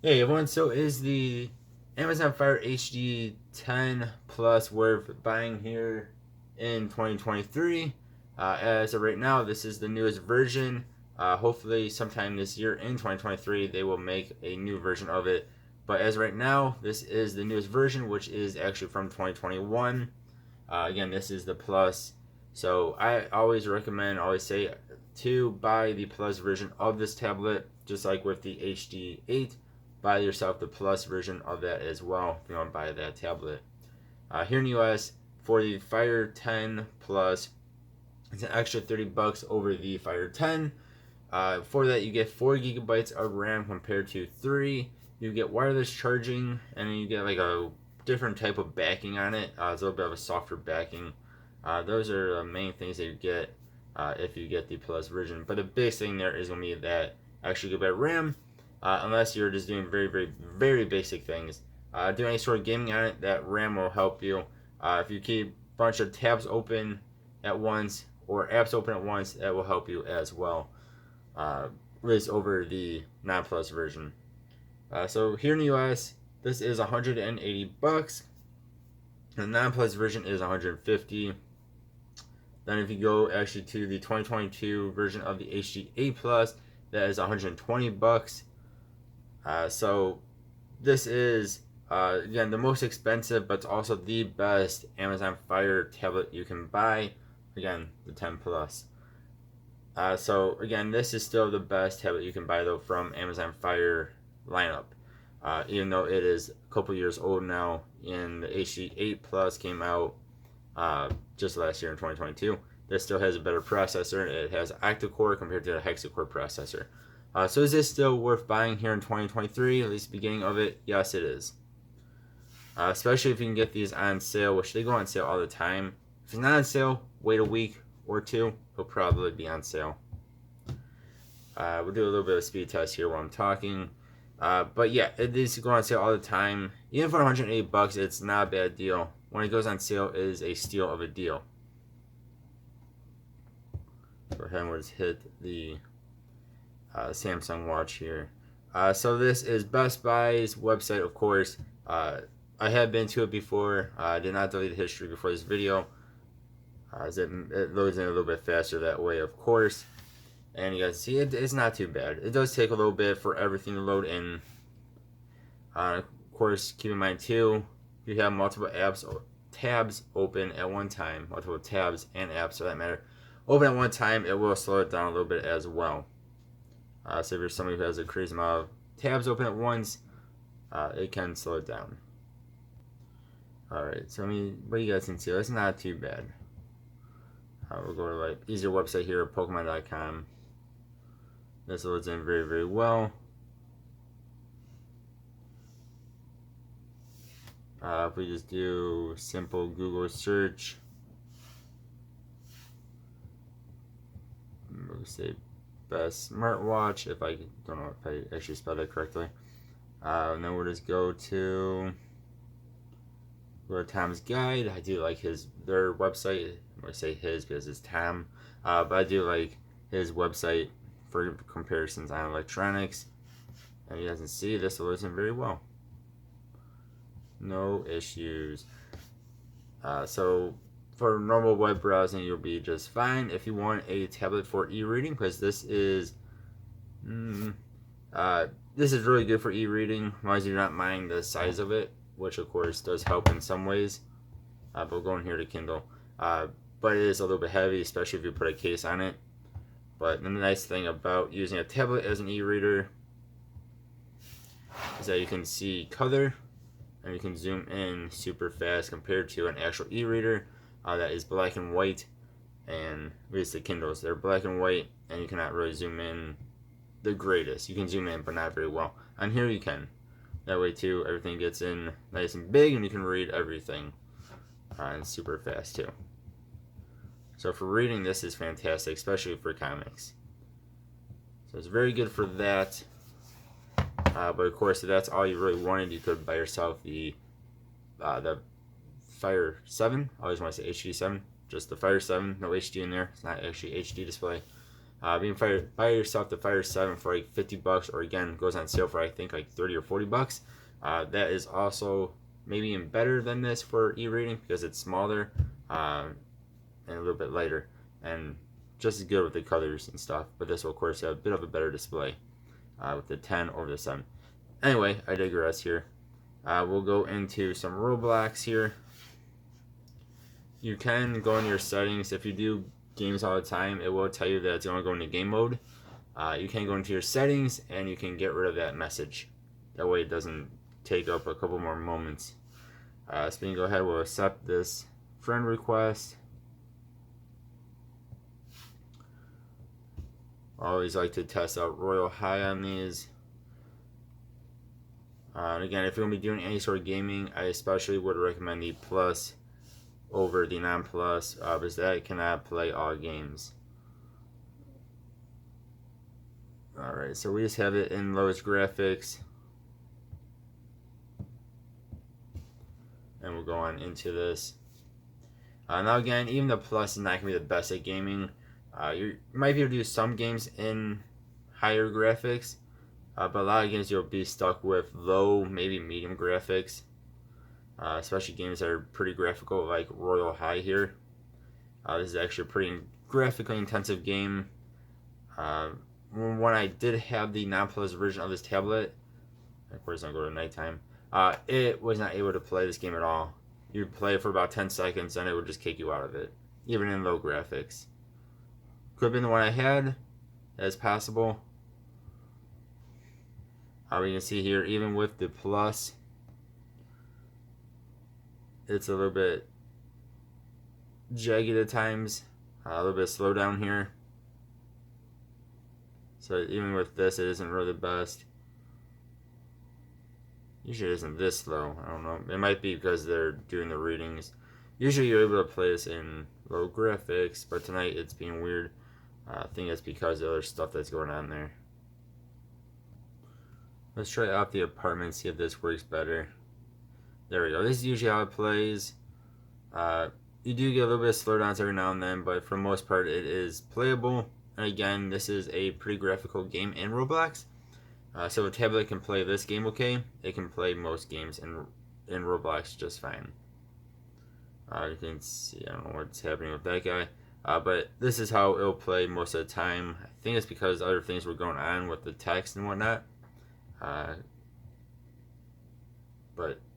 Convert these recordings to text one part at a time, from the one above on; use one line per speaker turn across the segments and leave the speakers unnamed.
Hey everyone, so is the Amazon Fire HD10 Plus worth buying here in 2023? As of right now, this is the newest version. Hopefully, sometime this year in 2023, they will make a new version of it. But as of right now, this is the newest version, which is actually from 2021. Again, this is the Plus. So I always recommend, always say to buy the Plus version of this tablet, just like with the HD8. Buy yourself the Plus version of that as well if you want to buy that tablet. Here in the US, for the Fire 10 Plus, it's an extra $30 over the Fire 10. For that, you get 4 gigabytes of RAM compared to 3. You get wireless charging, and then you get like a different type of backing on it. It's a little bit of a softer backing. Those are the main things that you get if you get the Plus version. But the biggest thing there is going to be that extra gigabyte RAM, unless you're just doing very, very, very basic things. Doing any sort of gaming on it, that RAM will help you. If you keep a bunch of tabs open at once or apps open at once, that will help you as well. Raised over the non-plus version. So here in the US, this is $180. The non-plus version is $150. Then if you go actually to the 2022 version of the HD8 Plus, that is $120. So this is again the most expensive, but also the best Amazon Fire tablet you can buy. Again, the 10 Plus. So again, this is still the best tablet you can buy though from Amazon Fire lineup. Even though it is a couple years old now, and the HD8 Plus came out just last year in 2022. This still has a better processor. It has octa-core compared to the hexa-core processor. So is this still worth buying here in 2023? At least the beginning of it, yes, it is. Especially if you can get these on sale, which they go on sale all the time. If it's not on sale, wait a week or two. It'll probably be on sale. We'll do a little bit of speed test here while I'm talking. But yeah, it is going on sale all the time. Even for $180, it's not a bad deal. When it goes on sale, it is a steal of a deal. Go ahead and we'll just hit the Samsung watch here. So this is Best Buy's website, of course. I have been to it before. I did not delete the history before this video. It loads in a little bit faster that way, of course. And you guys see, it's not too bad. It does take a little bit for everything to load in. Of course, keep in mind too, if you have multiple tabs open at one time, multiple tabs and apps for that matter, open at one time, it will slow it down a little bit as well. So if you're somebody who has a crazy amount of tabs open at once, it can slow it down. Alright, so I mean, what you guys can see, that's not too bad. We'll go to like easier website here, Pokemon.com. This loads in very, very well. If we just do simple Google search, we'll say best smartwatch, if I don't know if I actually spelled it correctly. And then we'll just go to Tom's Guide. I do like their website. I'm going to say his because it's Tom. But I do like his website for comparisons on electronics. And you guys can see this will listen very well. No issues. So for normal web browsing, you'll be just fine. If you want a tablet for e-reading, because this is really good for e-reading, as long as you're not minding the size of it, which of course does help in some ways. But we'll go in here to Kindle. But it is a little bit heavy, especially if you put a case on it. But the nice thing about using a tablet as an e-reader is that you can see color and you can zoom in super fast compared to an actual e-reader that is black and white. And at least the Kindles, they're black and white, and you cannot really zoom in the greatest. You can zoom in, but not very well. On here you can. That way too, everything gets in nice and big, and you can read everything, and super fast too. So for reading, this is fantastic, especially for comics. So it's very good for that. But of course, if that's all you really wanted, you could buy yourself the Fire 7. I always want to say HD7. Just the Fire 7, no HD in there. It's not actually HD display. Being buy yourself the Fire 7 for like $50, or again goes on sale for I think like 30 or $40. That is also maybe even better than this for e-reading because it's smaller and a little bit lighter and just as good with the colors and stuff. But this will of course have a bit of a better display with the 10 over the 7. Anyway, I digress here. We'll go into some Roblox here. You can go into your settings. If you do games all the time, it will tell you that it's going to go into game mode. You can go into your settings and you can get rid of that message. That way it doesn't take up a couple more moments. So we can go ahead, we'll accept this friend request. I always like to test out Royal High on these. And again, if you're going to be doing any sort of gaming, I especially would recommend the Plus over the non-plus, because that cannot play all games. Alright, so we just have it in lowest graphics. And we'll go on into this. Now again, even the Plus is not going to be the best at gaming. You might be able to do some games in higher graphics, but a lot of games you'll be stuck with low, maybe medium graphics. Especially games that are pretty graphical, like Royal High here. This is actually a pretty graphically intensive game. When I did have the non-plus version of this tablet, of course I'll go to nighttime, it was not able to play this game at all. You'd play it for about 10 seconds and it would just kick you out of it, even in low graphics. Could have been the one I had, as possible. We can see here, even with the Plus, it's a little bit jagged at times, a little bit slow down here. So even with this, it isn't really the best. Usually it isn't this slow. I don't know. It might be because they're doing the readings. Usually you're able to play this in low graphics, but tonight it's being weird. I think it's because of other stuff that's going on there. Let's try out the apartment, see if this works better. There we go. This is usually how it plays. You do get a little bit of slowdowns every now and then, but for the most part it is playable. And again, this is a pretty graphical game in Roblox. So a tablet can play this game okay. It can play most games in Roblox just fine. You can see, I don't know what's happening with that guy. But this is how it'll play most of the time. I think it's because other things were going on with the text and whatnot. But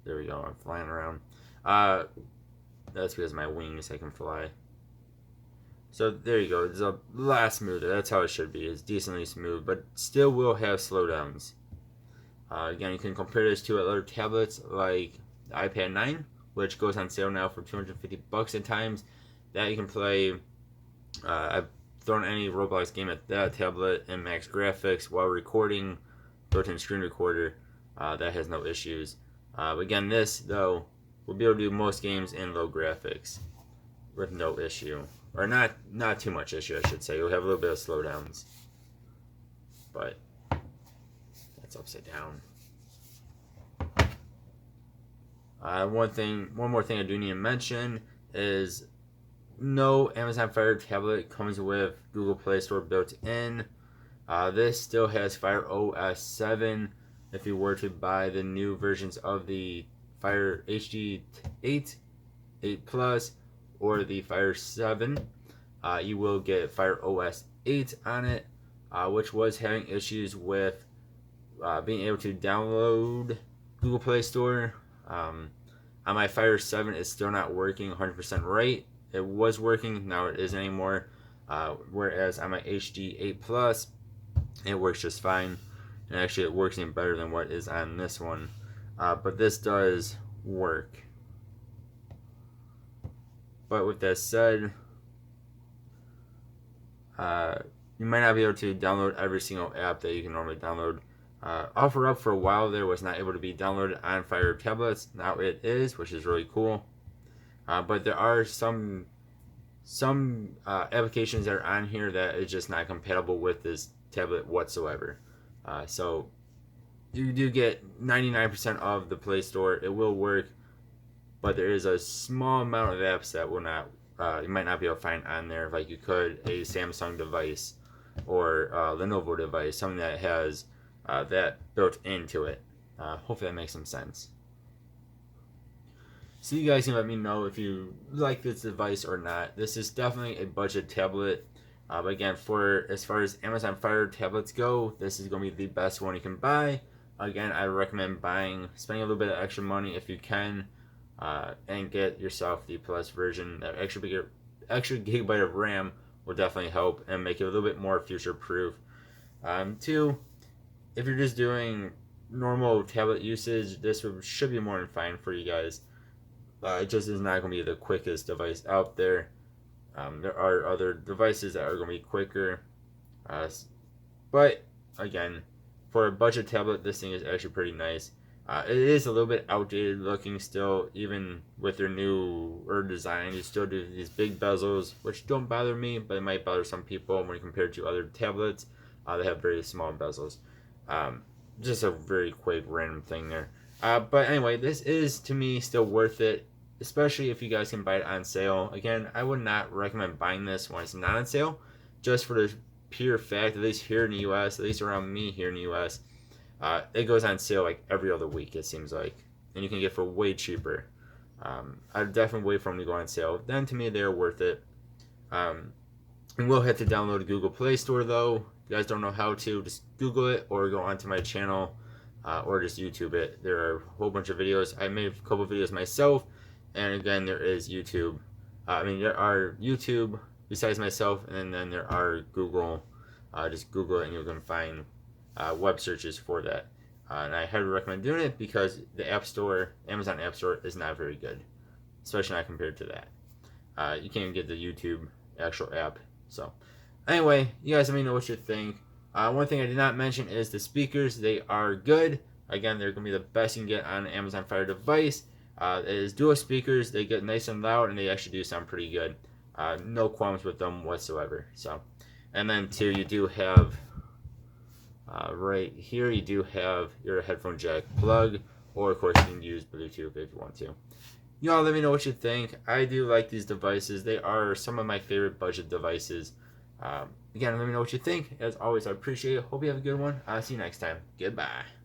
there we go, I'm flying around. That's because my wings, I can fly. So there you go, it's a lot smoother. That's how it should be. It's decently smooth, but still will have slowdowns. Again, you can compare this to other tablets like the iPad 9, which goes on sale now for $250 at times. That you can play. I've thrown any Roblox game at that tablet in max graphics while recording, built-in screen recorder. That has no issues. Again, this though will be able to do most games in low graphics with no issue, or not too much issue, I should say. You'll have a little bit of slowdowns, but that's upside down. One more thing I do need to mention is no Amazon Fire tablet comes with Google Play Store built in. This still has Fire OS 7. If you were to buy the new versions of the Fire HD 8, 8 Plus, or the Fire 7, you will get Fire OS 8 on it, which was having issues with being able to download Google Play Store. On my Fire 7, it's still not working 100% right. It was working, now it isn't anymore. Whereas on my HD 8 Plus, it works just fine. And actually it works even better than what is on this one. But this does work. But with that said, you might not be able to download every single app that you can normally download. OfferUp for a while there was not able to be downloaded on Fire tablets. Now it is, which is really cool. But there are some applications that are on here that is just not compatible with this tablet whatsoever. So you do get 99% of the Play Store. It will work, but there is a small amount of apps that will not. You might not be able to find on there like you could a Samsung device. or Lenovo device, something that has that built into it. Hopefully that makes some sense. So you guys can let me know if you like this device or not. This is definitely a budget tablet. But again, for as far as Amazon Fire tablets go, this is going to be the best one you can buy. Again, I recommend spending a little bit of extra money if you can, and get yourself the Plus version. That extra gigabyte of RAM will definitely help and make it a little bit more future proof. Two, if you're just doing normal tablet usage, this should be more than fine for you guys. It just is not going to be the quickest device out there. There are other devices that are going to be quicker. But again, for a budget tablet, this thing is actually pretty nice. It is a little bit outdated looking still, even with their newer design. You still do these big bezels, which don't bother me, but it might bother some people when compared to other tablets. They have very small bezels. Just a very quick random thing there. But anyway, this is to me still worth it, especially if you guys can buy it on sale. Again, I would not recommend buying this when it's not on sale, just for the pure fact, at least here in the US, at least around me here in the US, it goes on sale like every other week, it seems like, and you can get it for way cheaper. I'd definitely wait for them to go on sale. Then to me, they're worth it. And we'll have to download the Google Play Store though. If you guys don't know how to, just Google it or go onto my channel, or just YouTube it. There are a whole bunch of videos. I made a couple videos myself, and again, there is YouTube. There are YouTube besides myself, and then there are Google. Just Google it, and you can find web searches for that. And I highly recommend doing it because the App Store, Amazon App Store, is not very good, especially not compared to that. You can't even get the YouTube actual app. So, anyway, you guys let me know what you think. One thing I did not mention is the speakers. They are good. Again, they're going to be the best you can get on an Amazon Fire device. It is dual speakers. They get nice and loud, and they actually do sound pretty good. No qualms with them whatsoever. So, and then two, you do have right here, you do have your headphone jack plug, or of course you can use Bluetooth if you want to. Y'all let me know what you think. I do like these devices. They are some of my favorite budget devices. Again, let me know what you think. As always, I appreciate it. Hope you have a good one. I'll see you next time. Goodbye.